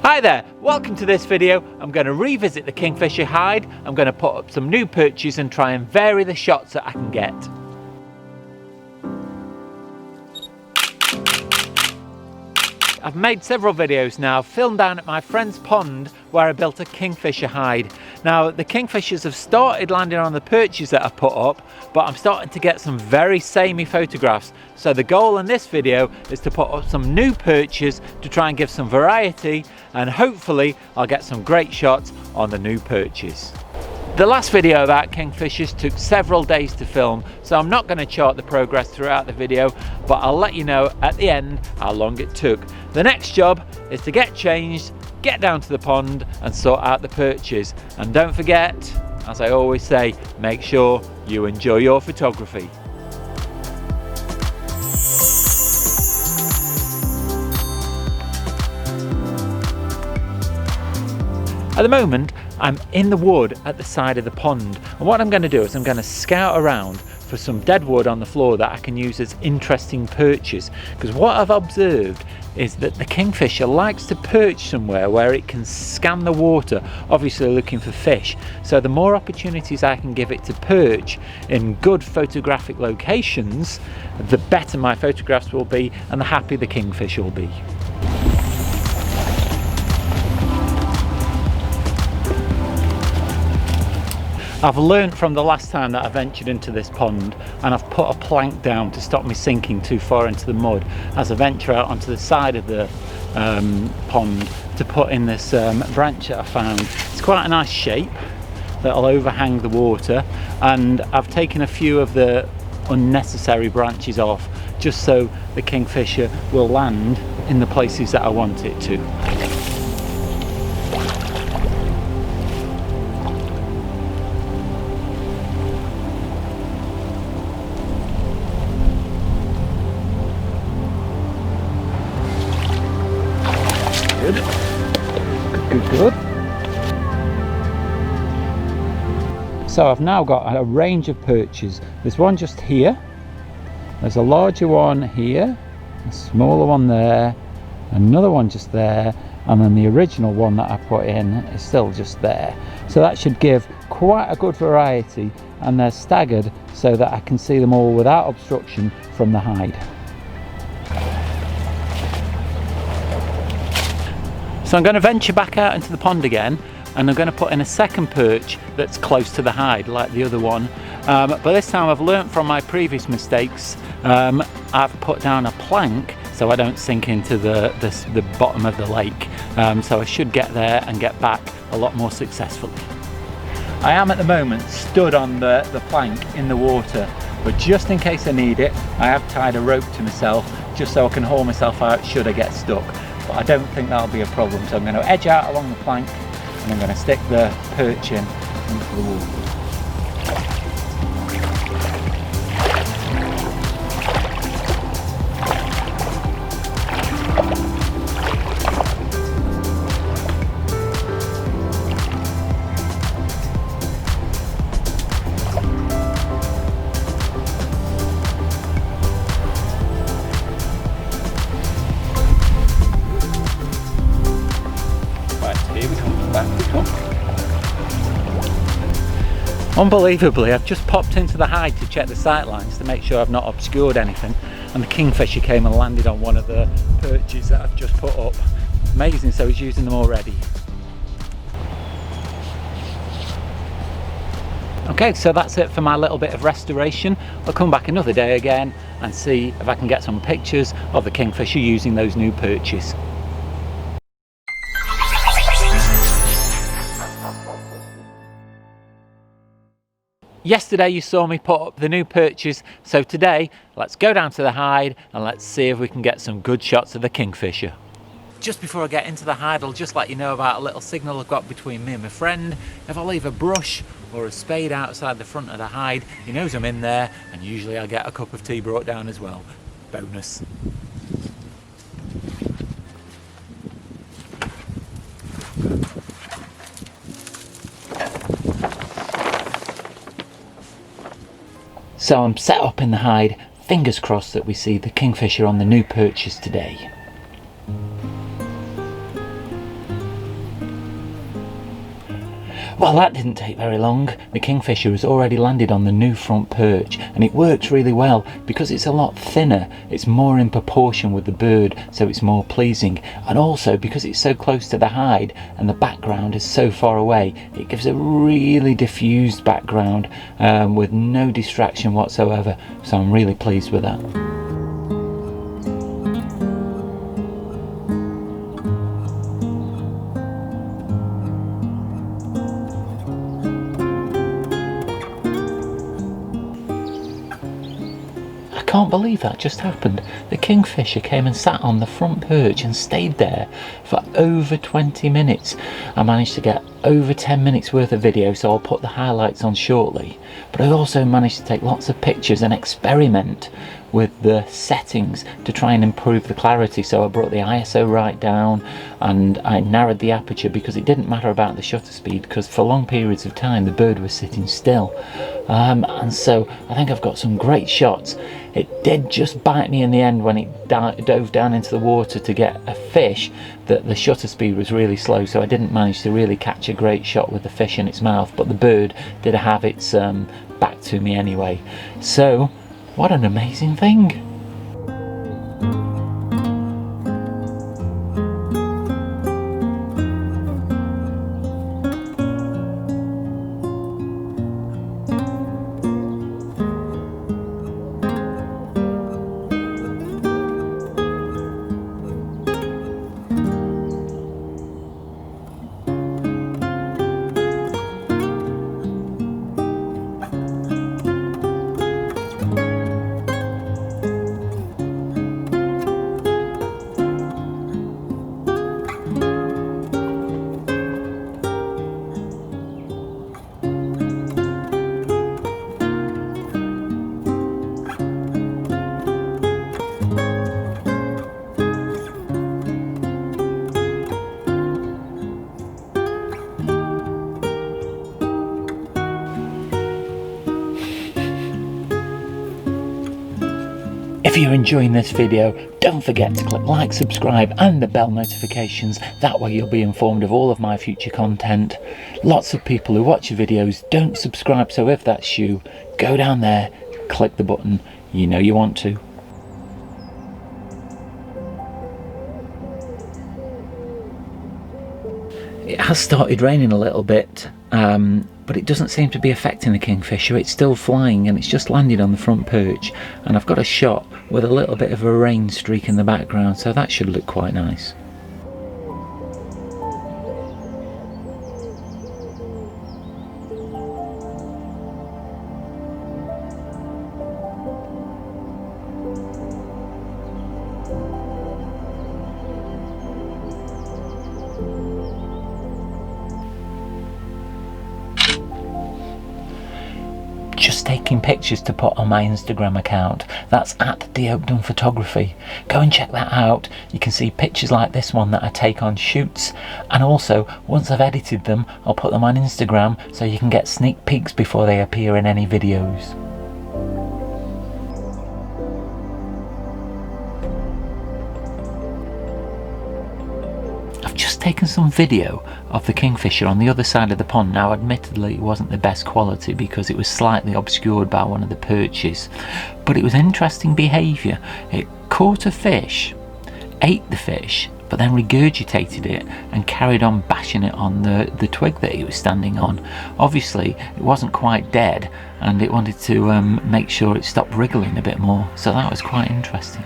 Hi there, welcome to this video. I'm going to revisit the Kingfisher hide. I'm going to put up some new perches and try and vary the shots that I can get. I've made several videos now, filmed down at my friend's pond where I built a Kingfisher hide. Now the Kingfishers have started landing on the perches that I put up, but I'm starting to get some very samey photographs. So the goal in this video is to put up some new perches to try and give some variety, and hopefully I'll get some great shots on the new perches. The last video about Kingfishers took several days to film, so I'm not going to chart the progress throughout the video, but I'll let you know at the end how long it took. The next job is to get changed, get down to the pond and sort out the perches. And don't forget, as I always say, make sure you enjoy your photography. At the moment, I'm in the wood at the side of the pond, and what I'm going to do is I'm going to scout around for some dead wood on the floor that I can use as interesting perches, because what I've observed is that the Kingfisher likes to perch somewhere where it can scan the water, obviously looking for fish. So the more opportunities I can give it to perch in good photographic locations, the better my photographs will be and the happier the Kingfish will be. I've learnt from the last time that I ventured into this pond, and I've put a plank down to stop me sinking too far into the mud as I venture out onto the side of the pond to put in this branch that I found. It's quite a nice shape that'll overhang the water, and I've taken a few of the unnecessary branches off just so the Kingfisher will land in the places that I want it to. Good. So I've now got a range of perches. There's one just here, there's a larger one here, a smaller one there, another one just there, and then the original one that I put in is still just there. So that should give quite a good variety, and they're staggered so that I can see them all without obstruction from the hide. So I'm going to venture back out into the pond again, and I'm going to put in a second perch that's close to the hide like the other one, but this time I've learnt from my previous mistakes. I've put down a plank so I don't sink into the bottom of the lake, so I should get there and get back a lot more successfully. I am at the moment stood on the plank in the water, but just in case I need it, I have tied a rope to myself just so I can haul myself out should I get stuck. But I don't think that'll be a problem, so I'm going to edge out along the plank and I'm going to stick the perch in into the water. Unbelievably, I've just popped into the hide to check the sight lines to make sure I've not obscured anything, and the Kingfisher came and landed on one of the perches that I've just put up. Amazing, so he's using them already. Okay, so that's it for my little bit of restoration. I'll come back another day again and see if I can get some pictures of the Kingfisher using those new perches. Yesterday you saw me put up the new perches, so today let's go down to the hide and let's see if we can get some good shots of the Kingfisher. Just before I get into the hide, I'll just let you know about a little signal I've got between me and my friend. If I leave a brush or a spade outside the front of the hide, he knows I'm in there, and usually I get a cup of tea brought down as well. Bonus. So I'm set up in the hide, fingers crossed that we see the Kingfisher on the new perches today. Well, that didn't take very long. The Kingfisher has already landed on the new front perch, and it works really well because it's a lot thinner. It's more in proportion with the bird, so it's more pleasing, and also because it's so close to the hide and the background is so far away, it gives a really diffused background with no distraction whatsoever, so I'm really pleased with that. I can't believe that just happened. The Kingfisher came and sat on the front perch and stayed there for over 20 minutes. I managed to get over 10 minutes worth of video, so I'll put the highlights on shortly. But I also managed to take lots of pictures and experiment with the settings to try and improve the clarity. So I brought the ISO right down and I narrowed the aperture because it didn't matter about the shutter speed, because for long periods of time the bird was sitting still. And so I think I've got some great shots. It did just bite me in the end when it dove down into the water to get a fish, that the shutter speed was really slow, so I didn't manage to really catch a great shot with the fish in its mouth, but the bird did have its back to me anyway. So what an amazing thing. If you're enjoying this video, don't forget to click like, subscribe and the bell notifications. That way you'll be informed of all of my future content. Lots of people who watch your videos don't subscribe, so if that's you, go down there, click the button. You know you want to. It has started raining a little bit, but it doesn't seem to be affecting the Kingfisher. It's still flying and it's just landed on the front perch, and I've got a shot with a little bit of a rain streak in the background, so that should look quite nice. Just taking pictures to put on my Instagram account. That's at Darrell Oakden Photography. Go and check that out. You can see pictures like this one that I take on shoots, and also once I've edited them I'll put them on Instagram so you can get sneak peeks before they appear in any videos. I've just taken some video of the Kingfisher on the other side of the pond. Now admittedly it wasn't the best quality because it was slightly obscured by one of the perches, but it was interesting behaviour. It caught a fish, ate the fish, but then regurgitated it and carried on bashing it on the twig that it was standing on. Obviously it wasn't quite dead and it wanted to make sure it stopped wriggling a bit more, so that was quite interesting.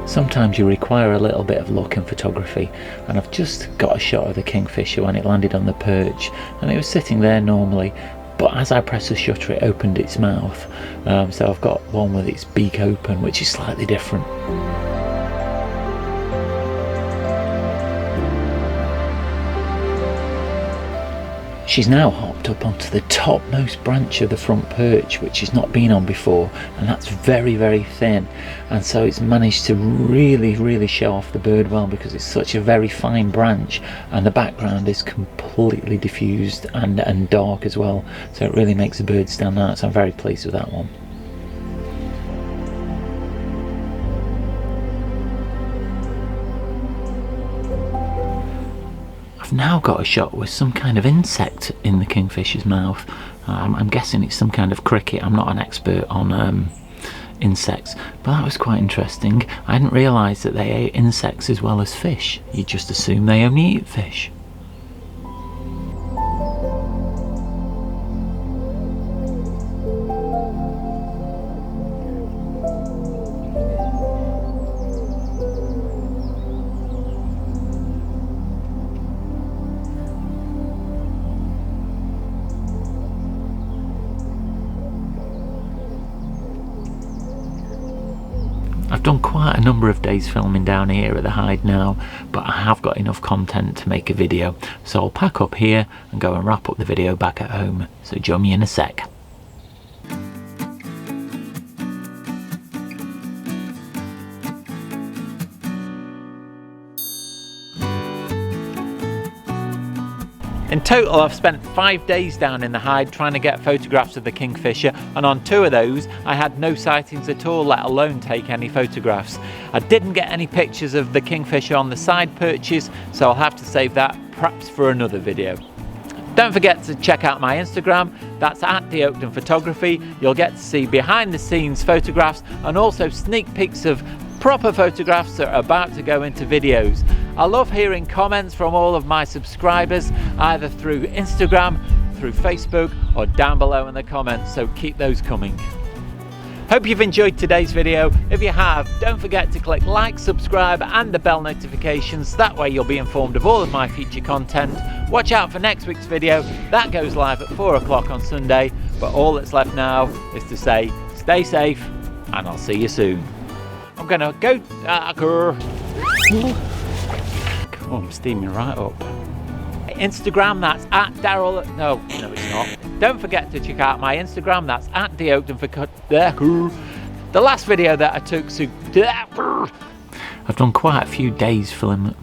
Sometimes you require a little bit of luck in photography, and I've just got a shot of the Kingfisher when it landed on the perch, and it was sitting there normally, but as I pressed the shutter it opened its mouth, so I've got one with its beak open, which is slightly different. She's now hopped up onto the topmost branch of the front perch, which she's not been on before, and that's very, very thin, and so it's managed to really show off the bird well because it's such a very fine branch and the background is completely diffused and dark as well, so it really makes the bird stand out, so I'm very pleased with that one. now got a shot with some kind of insect in the kingfisher's mouth. I'm guessing it's some kind of cricket. I'm not an expert on insects, but that was quite interesting. I didn't realise that they ate insects as well as fish. You just assume they only eat fish. I've done quite a number of days filming down here at the hide now, but I have got enough content to make a video, so I'll pack up here and go and wrap up the video back at home, so join me in a sec. In total, I've spent 5 days down in the hide trying to get photographs of the kingfisher, and on 2 of those I had no sightings at all, let alone take any photographs. I didn't get any pictures of the kingfisher on the side perches, so I'll have to save that perhaps for another video. Don't forget to check out my Instagram, that's at Darrell Oakden Photography. You'll get to see behind the scenes photographs and also sneak peeks of proper photographs that are about to go into videos. I love hearing comments from all of my subscribers, either through Instagram, through Facebook, or down below in the comments, so keep those coming. Hope you've enjoyed today's video. If you have, don't forget to click like, subscribe and the bell notifications. That way you'll be informed of all of my future content. Watch out for next week's video. That goes live at 4 o'clock on Sunday. But all that's left now is to say, stay safe and I'll see you soon. I'm gonna go. Oh, I'm steaming right up. Instagram, that's at Darrell. No, it's not. Don't forget to check out my Instagram, that's at Darrell Oakden. The last video that I took, I've done quite a few days filming